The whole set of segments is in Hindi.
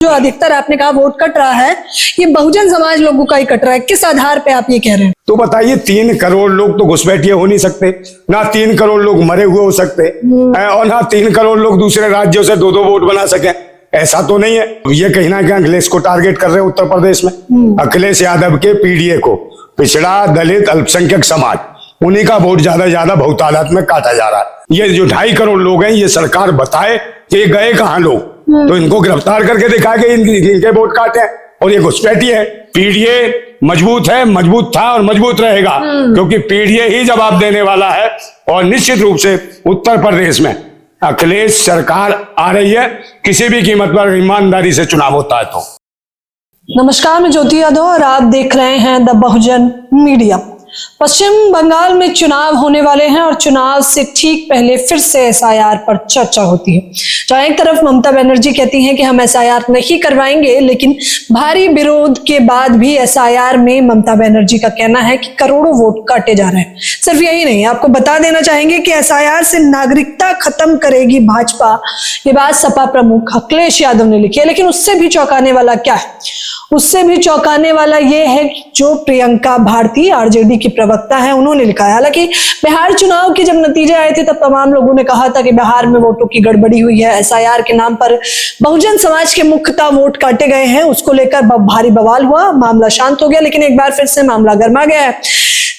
जो अधिकतर आपने कहा वोट कट रहा है, ये बहुजन समाज लोगों का ही कट रहा है, किस आधार पे आप ये कह रहे हैं? तो बताइए, 3 करोड़ लोग तो घुसपैठिए हो नहीं सकते, ना 3 करोड़ लोग मरे हुए हो सकते हैं, और ना 3 करोड़ लोग दूसरे राज्यों से 2-2 वोट बना सके। ऐसा तो नहीं है। ये कहीं ना कहीं अखिलेश को टारगेट कर रहे हैं उत्तर प्रदेश में। अखिलेश यादव के पीडीए को, पिछड़ा दलित अल्पसंख्यक समाज, उन्हीं का वोट ज्यादा बहुतादाद में काटा जा रहा है। ये जो 2.5 करोड़ लोग हैं, ये सरकार बताए कि ये गए कहाँ लोग, तो इनको गिरफ्तार करके दिखाए कि इनके वोट काटे हैं, और ये घुसपैठी है। पीडीए मजबूत है, मजबूत था और मजबूत रहेगा, क्योंकि पीडीए ही जवाब देने वाला है। और निश्चित रूप से उत्तर प्रदेश में अखिलेश सरकार आ रही है, किसी भी कीमत पर ईमानदारी से चुनाव होता है तो। नमस्कार, मैं ज्योति यादव और आप देख रहे हैं द बहुजन मीडिया। पश्चिम बंगाल में चुनाव होने वाले हैं और चुनाव से ठीक पहले फिर से एसआईआर पर चर्चा होती है। जहां एक तरफ ममता बनर्जी कहती हैं कि हम एसआईआर नहीं करवाएंगे, लेकिन भारी विरोध के बाद भी एसआईआर में ममता बनर्जी का कहना है कि करोड़ों वोट काटे जा रहे हैं। सिर्फ यही नहीं, आपको बता देना चाहेंगे कि एसआईआर से नागरिकता खत्म करेगी भाजपा, ये बात सपा प्रमुख अखिलेश यादव ने लिखी है। लेकिन उससे भी चौंकाने वाला क्या है? उससे भी चौंकाने वाला यह है कि जो प्रियंका भारती आरजेडी की प्रवक्ता है, उन्होंने लिखा है। हालांकि बिहार चुनाव के जब नतीजे आए थे, तब तमाम लोगों ने कहा था कि बिहार में वोटों की गड़बड़ी हुई है, एसआईआर के नाम पर बहुजन समाज के मुख्यतः वोट काटे गए हैं। उसको लेकर भारी बवाल हुआ, मामला शांत हो गया, लेकिन एक बार फिर से मामला गर्मा गया है।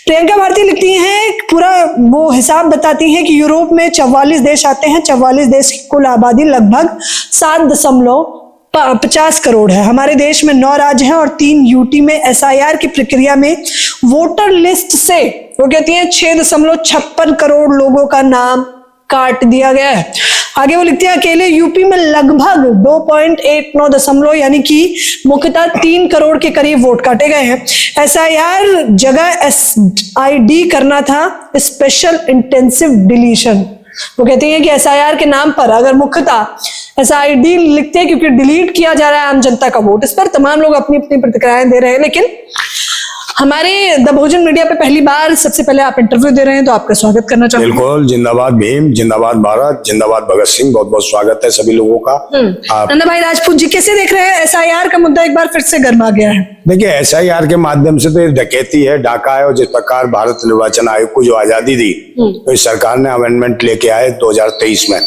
प्रियंका भारती लिखती हैं, पूरा वो हिसाब बताती हैं कि यूरोप में 44 देश आते हैं, 44 देश की कुल आबादी लगभग 7.50 करोड़ है। हमारे देश में 9 राज्य हैं और 3 यूटी में एसआईआर की प्रक्रिया में वोटर लिस्ट से, वो कहती हैं, 6.56 करोड़ लोगों का नाम काट दिया गया है। आगे वो लिखती है, अकेले यूपी में लगभग 2.89 यानी कि मुख्यतः 3 करोड़ के करीब वोट काटे गए हैं। एसआईआर जगह एसआईडी करना था, स्पेशल इंटेंसिव डिलीशन। वो कहती हैं कि एसआईआर के नाम पर अगर मुख्यतः एसआईडी लिखते हैं, क्योंकि डिलीट किया जा रहा है आम जनता का वोट। इस पर तमाम लोग अपनी अपनी प्रतिक्रियाएं दे रहे हैं, लेकिन हमारे द बहुजन मीडिया पे पहली बार सबसे पहले आप इंटरव्यू दे रहे हैं, तो आपका स्वागत करना चाहूंगा। बिल्कुल, जिंदाबाद भीम, जिंदाबाद भारत, जिंदाबाद भगत सिंह। बहुत बहुत स्वागत है सभी लोगों का। नंदा भाई राजपूत जी, कैसे देख रहे हैं एसआईआर का मुद्दा एक बार फिर से गर्मा गया है? देखिए, एसआईआर के माध्यम से तो ये डकैती है, डाका है। और जिस प्रकार भारत निर्वाचन आयोग को जो आजादी दी, तो इस सरकार ने अमेंडमेंट लेके आए 2023 में,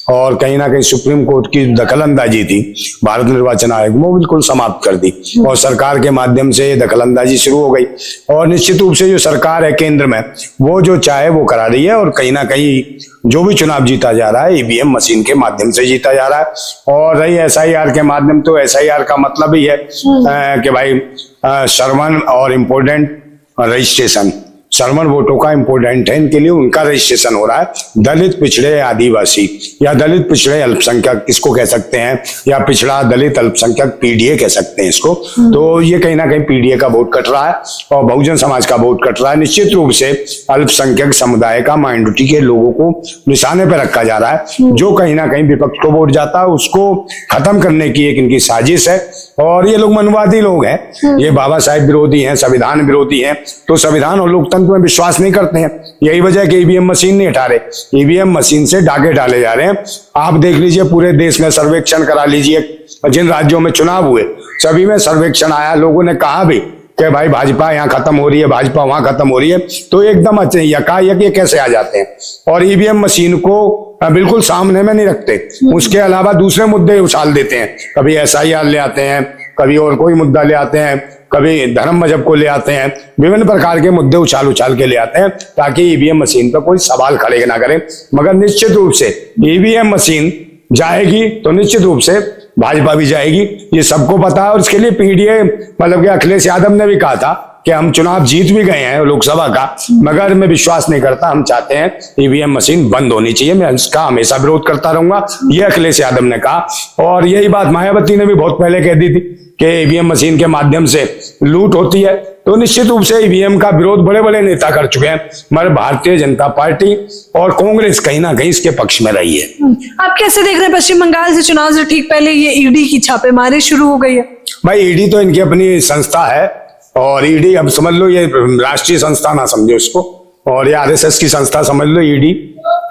और कहीं ना कहीं सुप्रीम कोर्ट की दखलंदाजी थी भारत निर्वाचन आयोग में, बिल्कुल समाप्त कर दी। और सरकार के माध्यम से दखलंदाजी शुरू हो गई, और निश्चित रूप से जो सरकार है केंद्र में, वो जो चाहे वो करा रही है। और कहीं ना कहीं जो भी चुनाव जीता जा रहा है, ईवीएम मशीन के माध्यम से जीता जा रहा है। और रही एसआईआर के माध्यम, तो एसआईआर का मतलब ही है कि भाई सर्वन और इम्पोर्टेंट रजिस्ट्रेशन, सर्वन वोटों का इंपोर्टेंट है इनके लिए, उनका रजिस्ट्रेशन हो रहा है। दलित, पिछड़े, आदिवासी या दलित पिछड़े अल्पसंख्यक इसको कह सकते हैं, या पिछड़ा दलित अल्पसंख्यक पीडीए कह सकते हैं इसको। तो ये कहीं ना कहीं पीडीए का वोट कट रहा है और बहुजन समाज का वोट कट रहा है। निश्चित रूप से अल्पसंख्यक समुदाय का, माइनॉरिटी के लोगों को निशाने पर रखा जा रहा है। जो कहीं ना कहीं विपक्ष को वोट जाता है, उसको खत्म करने की एक इनकी साजिश है। और ये लोग मनवादी लोग हैं, ये बाबा साहेब विरोधी हैं, संविधान विरोधी हैं, तो संविधान और लोकतंत्र में विश्वास नहीं करते हैं। यही वजह है कि ईवीएम मशीन नहीं हटा रहे। ईवीएम मशीन से डाके डाले जा रहे हैं। आप देख लीजिए, पूरे देश में सर्वेक्षण करा लीजिए, जिन राज्यों में चुनाव हुए सभी में सर्वेक्षण आया, लोगों ने कहा भी कि भाई भाजपा यहाँ खत्म हो रही है, भाजपा वहां खत्म हो रही है। तो एकदम यकायक ये कैसे आ जाते हैं, और ईवीएम मशीन को बिल्कुल सामने में नहीं रखते, उसके अलावा दूसरे मुद्दे उछाल देते हैं। कभी एसआईआर ले आते हैं, कभी और कोई मुद्दा ले आते हैं, कभी धर्म मजहब को ले आते हैं, विभिन्न प्रकार के मुद्दे उछाल के ले आते हैं, ताकि ईवीएम मशीन पर कोई सवाल खड़े ना करें। मगर निश्चित रूप से ईवीएम मशीन जाएगी तो निश्चित रूप से भाजपा भी जाएगी, ये सबको पता है। और इसके लिए पीडीए, मतलब कि अखिलेश यादव ने भी कहा था कि हम चुनाव जीत भी गए हैं लोकसभा का, मगर मैं विश्वास नहीं करता, हम चाहते हैं ईवीएम मशीन बंद होनी चाहिए, मैं इसका हमेशा विरोध करता रहूंगा, ये अखिलेश यादव ने कहा। और यही बात मायावती ने भी बहुत पहले कह दी थी कि ईवीएम मशीन के माध्यम से लूट होती है। तो निश्चित रूप से ईवीएम का विरोध बड़े बड़े नेता कर चुके हैं, मगर भारतीय जनता पार्टी और कांग्रेस कहीं ना कहीं इसके पक्ष में रही है। आप कैसे देख रहे हैं, पश्चिम बंगाल से चुनाव से ठीक पहले ये ईडी की छापेमारी शुरू हो गई है? भाई, ईडी तो इनकी अपनी संस्था है, और ईडी अब समझ लो ये राष्ट्रीय संस्था ना समझो इसको, और ये आरएसएस की संस्था समझ लो ईडी।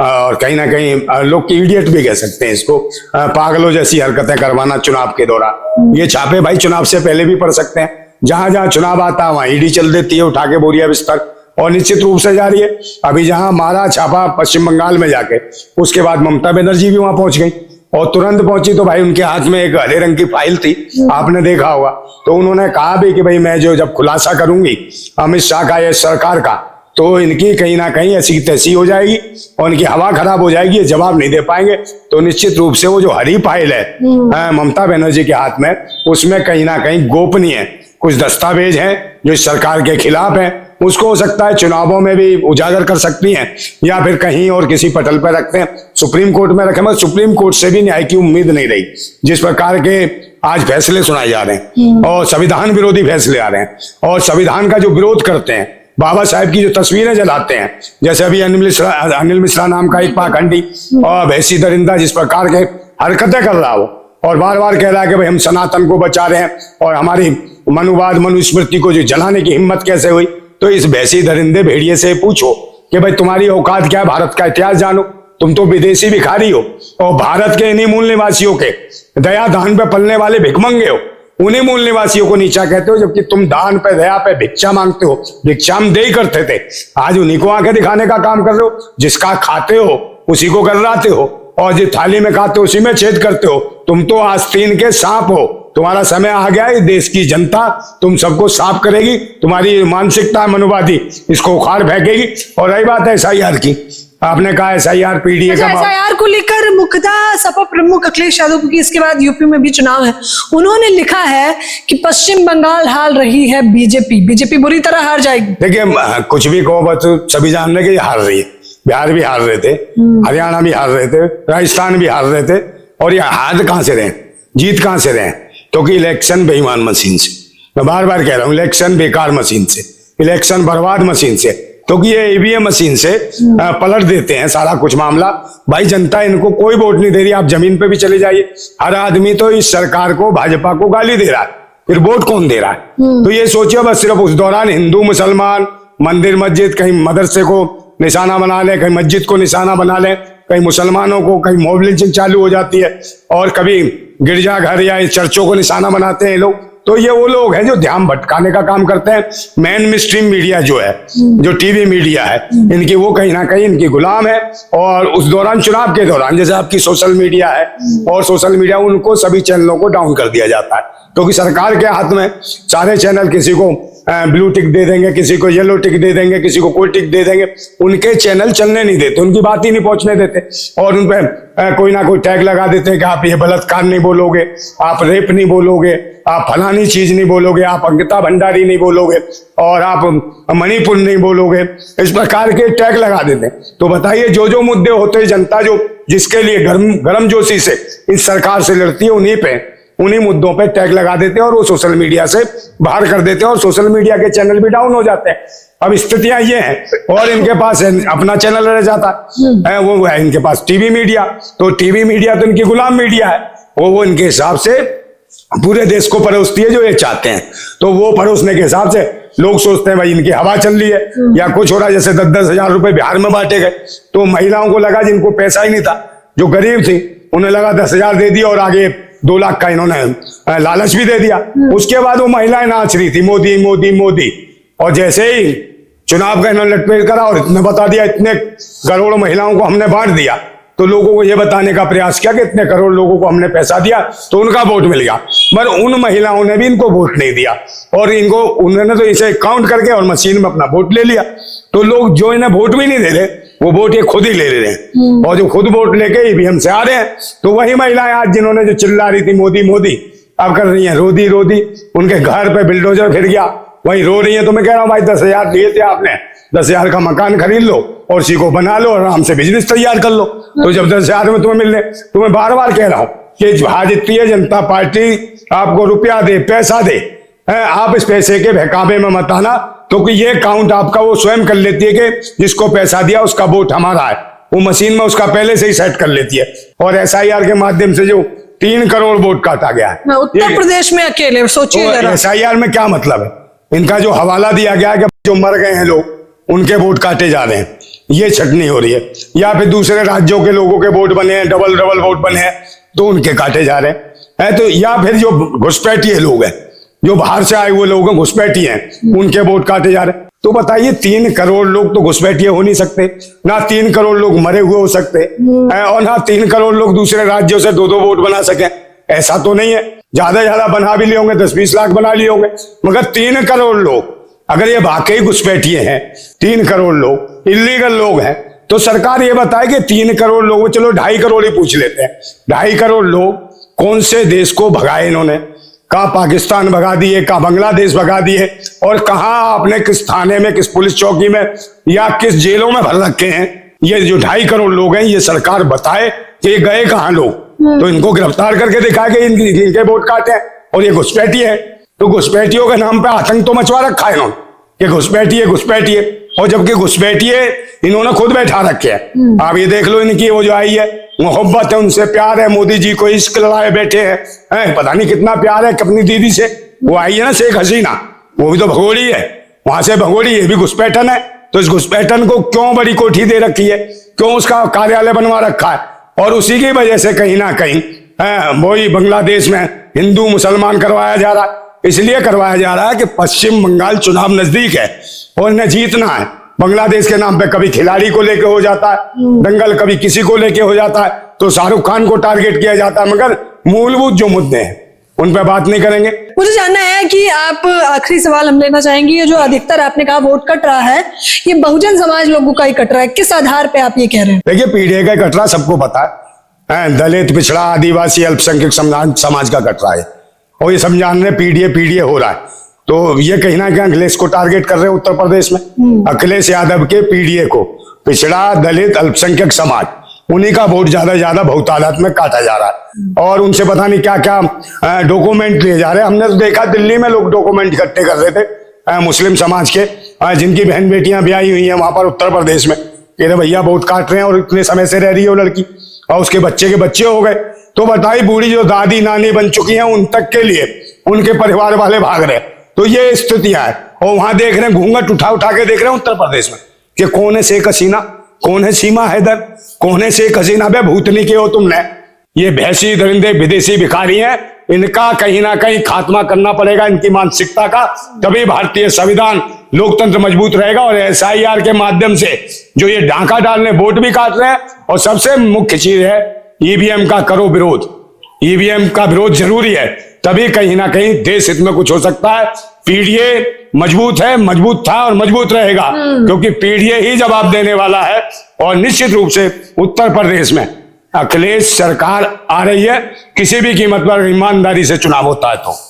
और कहीं ना कहीं लोग इडियट भी कह सकते हैं इसको, पागलों जैसी हरकतें करवाना चुनाव के दौरान। ये छापे भाई चुनाव से पहले भी पड़ सकते हैं, जहां जहां चुनाव आता है वहां ईडी चल देती है उठा के बोरिया बिस्तर, और निश्चित रूप से जारी है। अभी जहां मारा छापा पश्चिम बंगाल में जाके, उसके बाद ममता बनर्जी भी वहां पहुंच गई, और तुरंत पहुंची तो भाई उनके हाथ में एक हरे रंग की फाइल थी, आपने देखा होगा। तो उन्होंने कहा भी कि भाई मैं जो जब खुलासा करूंगी अमित शाह का या सरकार का, तो इनकी कहीं ना कहीं ऐसी तैसी हो जाएगी और इनकी हवा खराब हो जाएगी, ये जवाब नहीं दे पाएंगे। तो निश्चित रूप से वो जो हरी फाइल है ममता बनर्जी के हाथ में, उसमें कहीं ना कहीं गोपनीय कुछ दस्तावेज हैं जो इस सरकार के खिलाफ हैं। उसको हो सकता है चुनावों में भी उजागर कर सकती हैं, या फिर कहीं और किसी पटल पर रखते हैं, सुप्रीम कोर्ट में रखे। मगर सुप्रीम कोर्ट से भी न्याय की उम्मीद नहीं रही, जिस प्रकार के आज फैसले सुनाए जा रहे हैं और संविधान विरोधी फैसले आ रहे हैं, और संविधान का जो विरोध करते हैं, बाबा साहेब की जो तस्वीरें जलाते हैं, जैसे अभी अनिल मिश्रा नाम का एक पाखंडी और भैंसी दरिंदा जिस प्रकार के हरकतें कर रहा हो, और बार बार कह रहा है कि भाई हम सनातन को बचा रहे हैं, और हमारी मनुवाद मनुस्मृति को जो जलाने की हिम्मत कैसे हुई। तो इस भैंसी दरिंदे भेड़िए से पूछो कि भाई तुम्हारी औकात क्या है, भारत का इतिहास जानो। तुम तो विदेशी भिखारी हो, और भारत के इन्हीं मूल निवासियों के दया दान पे पलने वाले भिखमंगे हो, उन्हीं मूल निवासियों को नीचा कहते हो, जबकि तुम दान पे दया पे भिक्षा मांगते हो। भिक्षा हम दे ही करते थे, आज उन्हीं को आंखें दिखाने का काम कर रहे हो। जिसका खाते हो उसी को गर्राते हो, और जिस थाली में खाते हो उसी में छेद करते हो। तुम तो आस्तीन के सांप हो, तुम्हारा समय आ गया है, देश की जनता तुम सबको साफ करेगी, तुम्हारी मानसिकता मनुवादी इसको उखाड़ फेंकेगी। और रही बात है SIR की, आपने कहा SIR PDA का SIR को लेकर मुख्यतः सपा प्रमुख अखिलेश यादव, क्योंकि इसके बाद यूपी में भी चुनाव है, उन्होंने लिखा है कि पश्चिम बंगाल हार रही है बीजेपी बुरी तरह हार जाएगी। देखिए कुछ भी कहो, बस सभी जान रहे कि हार रही है। बिहार भी हार रहे थे, हरियाणा भी हार रहे थे, राजस्थान भी हार रहे थे, और ये हार कहां से रहे, जीत कहां से रहे? क्योंकि इलेक्शन बेईमान मशीन से, मैं बार बार कह रहा हूं, इलेक्शन बेकार मशीन से, इलेक्शन बर्बाद मशीन से, क्योंकि ये EVM मशीन से पलट देते हैं सारा कुछ मामला। भाई जनता इनको कोई वोट नहीं दे रही, आप जमीन पे भी चले जाइए, हर आदमी तो इस सरकार को भाजपा को गाली दे रहा है, फिर वोट कौन दे रहा है? तो ये सोचिए बस सिर्फ उस दौरान हिंदू मुसलमान मंदिर मस्जिद कहीं मदरसे को निशाना बना ले, कहीं मस्जिद को निशाना बना ले, कहीं मुसलमानों को, कहीं मॉब लिंचिंग चालू हो जाती है, और कभी गिरजाघर या चर्चों को निशाना बनाते हैं लोग। तो ये वो लोग हैं जो ध्यान भटकाने का काम करते हैं। मेन स्ट्रीम मीडिया जो है, जो टीवी मीडिया है, इनकी वो कहीं ना कहीं इनकी गुलाम है। और उस दौरान चुनाव के दौरान जैसे आपकी सोशल मीडिया है, और सोशल मीडिया उनको सभी चैनलों को डाउन कर दिया जाता है, क्योंकि सरकार के हाथ में सारे चैनल, किसी को ब्लू टिक दे देंगे, किसी को येलो टिक दे देंगे, किसी को कोई टिक दे देंगे, उनके चैनल चलने नहीं देते, उनकी बात ही नहीं पहुंचने देते, और उन पे कोई ना कोई टैग लगा देते हैं कि आप ये बलात्कार नहीं बोलोगे, आप रेप नहीं बोलोगे, आप फलानी चीज नहीं बोलोगे, आप अंकिता भंडारी नहीं बोलोगे, और आप मणिपुर नहीं बोलोगे, इस प्रकार के टैग लगा देते हैं। तो बताइए, जो जो मुद्दे होते हैं, जनता जो जिसके लिए गर्मजोशी से इस सरकार से लड़ती है, उन्हीं मुद्दों पे टैग लगा देते हैं, और वो सोशल मीडिया से बाहर कर देते हैं, और सोशल मीडिया के चैनल भी डाउन हो जाते हैं। अब स्थितियां ये हैं, और इनके पास अपना चैनल रह जाता है, वो है इनके पास टीवी मीडिया। तो टीवी मीडिया तो इनकी गुलाम मीडिया है, वो इनके हिसाब से पूरे देश को परोसती है जो ये चाहते हैं। तो वो परोसने के हिसाब से लोग सोचते हैं भाई इनकी हवा चल रही है, या कुछ हो रहा है। जैसे 10-10 हजार रुपए बिहार में बांटे गए, तो महिलाओं को लगा, जिनको पैसा ही नहीं था, जो गरीब थी, उन्हें लगा 10,000 दे दिया, और आगे 2 लाख का इन्होंने लालच भी दे दिया। उसके बाद वो महिलाएं नाच रही थी मोदी मोदी मोदी, और जैसे ही चुनाव का इन्होंने लटपेट करा और इतने बता दिया, इतने करोड़ महिलाओं को हमने बांट दिया, तो लोगों को यह बताने का प्रयास किया कि इतने करोड़ लोगों को हमने पैसा दिया तो उनका वोट मिल गया। मगर उन महिलाओं ने भी इनको वोट नहीं दिया, और उन्होंने तो इसे काउंट करके और मशीन में अपना वोट ले लिया। तो लोग जो इन्हें वोट भी नहीं दे रहे, वो वोट ये खुद ही ले रहे हैं, और जो खुद वोट लेके EVM से आ रहे हैं, तो वही महिलाएं आज जिन्होंने जो चिल्ला रही थी मोदी मोदी, अब कर रही हैं रोदी रोदी। उनके घर पे बिल्डोजर फिर गया, वही रो रही है। तो मैं कह रहा हूँ भाई 10,000 दिए थे आपने, 10,000 का मकान खरीद लो और उसी को बना लो, आराम से बिजनेस तैयार कर लो। तो जब 10,000 में तुम्हें मिलने, तो मैं बार बार कह रहा हूँ कि भारतीय जनता पार्टी आपको रुपया दे, पैसा दे, आप इस पैसे के बहकावे में मत आना, क्योंकि ये काउंट आपका वो स्वयं कर लेती है कि जिसको पैसा दिया उसका वोट हमारा है, वो मशीन में उसका पहले से ही सेट कर लेती है। और SIR के माध्यम से जो 3 करोड़ वोट काटा गया है उत्तर प्रदेश में अकेले, सोचिए तो SIR में क्या मतलब है? इनका जो हवाला दिया गया है कि जो मर गए हैं लोग, उनके वोट काटे जा रहे हैं, ये छटनी हो रही है। या फिर दूसरे राज्यों के लोगों के वोट बने हैं, डबल डबल वोट बने हैं, तो उनके काटे जा रहे हैं। तो या फिर जो घुसपैठिए लोग हैं, जो बाहर से आए हुए लोग हैं, घुसपैठिए हैं, उनके वोट काटे जा रहे हैं। तो बताइए 3 करोड़ लोग तो घुसपैठिए हो नहीं सकते, ना 3 करोड़ लोग मरे हुए हो सकते हैं, और ना 3 करोड़ लोग दूसरे राज्यों से 2-2 वोट बना सके। ऐसा तो नहीं है। ज्यादा से ज्यादा बना भी लिए होंगे, 10-20 लाख बना लिए होंगे, मगर 3 करोड़ लोग अगर ये वाकई घुसपैठिए हैं, 3 करोड़ लोग इलीगल लोग हैं, तो सरकार ये बताए कि 3 करोड़ लोग, चलो 2.5 करोड़ ही पूछ लेते हैं, 2.5 करोड़ लोग कौन से देश को भगाए इन्होंने? कहाँ पाकिस्तान भगा दिए, कहाँ बांग्लादेश भगा दिए, और कहाँ आपने किस थाने में, किस पुलिस चौकी में या किस जेलों में भर रखे हैं? ये जो 2.5 करोड़ लोग हैं, ये सरकार बताए कि ये गए कहाँ लोग, तो इनको गिरफ्तार करके दिखाए कि इनके वोट काटे हैं, और ये घुसपैठिए है। तो घुसपैठियों के नाम पे आतंक तो मचवा रखा है इन्होंने कि घुसपैठिए, और जबकि घुसपैठिए इन्होंने खुद बैठा रखे हैं। आप ये देख लो, इनकी वो जो आई है, मोहब्बत है, उनसे प्यार है, मोदी जी को इश्क लड़ाए बैठे हैं, पता नहीं कितना प्यार है अपनी दीदी से। वो आई है ना शेख हसीना, वो भी तो भगोड़ी है, वहां से भगोड़ी, ये भी घुसपैठन है। तो इस घुसपैठन को क्यों बड़ी कोठी दे रखी है, क्यों उसका कार्यालय बनवा रखा है, और उसी की वजह से कहीं ना कहीं वही बांग्लादेश में हिंदू मुसलमान करवाया जा रहा है। इसलिए करवाया जा रहा है कि पश्चिम बंगाल चुनाव नजदीक है और इन्हें जीतना है। बांग्लादेश के नाम पे कभी खिलाड़ी को लेके हो जाता है दंगल, कभी किसी को लेके हो जाता है, तो शाहरुख खान को टारगेट किया जाता है, मगर मूलभूत जो मुद्दे हैं उन पर बात नहीं करेंगे। मुझे जानना है कि आप, आखिरी सवाल हम लेना चाहेंगे, ये जो अधिकतर आपने कहा वोट कट रहा है, ये बहुजन समाज लोगों का ही कट रहा है, किस आधार पे आप ये कह रहे हैं? देखिए, पीढ़ी का कट रहा सबको पता है, दलित, पिछड़ा, आदिवासी, अल्पसंख्यक समाज का कट रहा है, और ये समझाने पीढ़ी हो रहा है। तो ये कहीं ना कहीं अखिलेश को टारगेट कर रहे हैं उत्तर प्रदेश में, अखिलेश यादव के पीढ़ी को, पिछड़ा, दलित, अल्पसंख्यक समाज, उन्हीं का वोट ज्यादा बहुतादाद में काटा जा रहा है, और उनसे पता नहीं क्या क्या डॉक्यूमेंट लिए जा रहे हैं। हमने तो देखा दिल्ली में लोग डॉक्यूमेंट इकट्ठे कर रहे थे मुस्लिम समाज के, जिनकी बहन बेटियां ब्याही हुई हैं वहां पर उत्तर प्रदेश में, कि भैया वोट काट रहे हैं और इतने समय से रह रही है वो लड़की, और उसके बच्चे के बच्चे हो गए। तो बताइए, बूढ़ी जो दादी नानी बन चुकी हैं, उन तक के लिए उनके परिवार वाले भाग रहे। तो ये स्थितियां हैं, और वहां देख रहे हैं, घूंघट उठा के देख रहे हैं उत्तर प्रदेश में कि कौन है शेख हसीना, कौन है सीमा हैदर, कौन है शेख हसीना। बे भूतनी के हो तुमने, ये भैंसी दरिंदे विदेशी भिखारी हैं, इनका कहीं ना कहीं खात्मा करना पड़ेगा, इनकी मानसिकता का, तभी भारतीय संविधान लोकतंत्र मजबूत रहेगा। और SIR के माध्यम से जो ये डांका डालने वोट भी काट रहे हैं, और सबसे मुख्य चीज है EVM का करो विरोध, EVM का विरोध जरूरी है, तभी कहीं ना कहीं देश हित में कुछ हो सकता है। पीढ़ी मजबूत है, मजबूत था और मजबूत रहेगा, क्योंकि पीढ़ी ही जवाब देने वाला है। और निश्चित रूप से उत्तर प्रदेश में अखिलेश सरकार आ रही है, किसी भी कीमत पर ईमानदारी से चुनाव होता है। तो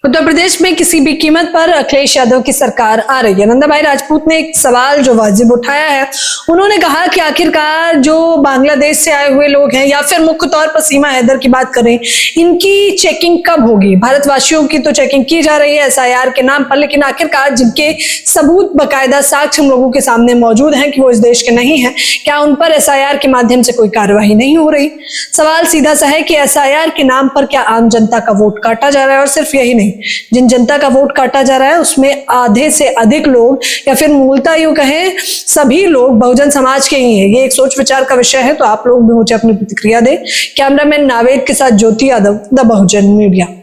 उत्तर प्रदेश में किसी भी कीमत पर अखिलेश यादव की सरकार आ रही है। नंदा भाई राजपूत ने एक सवाल जो वाजिब उठाया है, उन्होंने कहा कि आखिरकार जो बांग्लादेश से आए हुए लोग हैं, या फिर मुख्य तौर पर सीमा हैदर की बात करें, इनकी चेकिंग कब होगी? भारतवासियों की तो चेकिंग की जा रही है SIR के नाम पर, लेकिन आखिरकार जिनके सबूत, बाकायदा साक्ष्य हम लोगों के सामने मौजूद हैं कि वो इस देश के नहीं है, क्या उन पर SIR के माध्यम से कोई कार्यवाही नहीं हो रही? सवाल सीधा सा है कि SIR के नाम पर क्या आम जनता का वोट काटा जा रहा है? और सिर्फ यही नहीं, जिन जनता का वोट काटा जा रहा है उसमें आधे से अधिक लोग, या फिर मूलतः यूं कहें सभी लोग बहुजन समाज के ही हैं। ये एक सोच विचार का विषय है, तो आप लोग भी मुझे अपनी प्रतिक्रिया दें। कैमरामैन नावेद के साथ ज्योति यादव, द बहुजन मीडिया।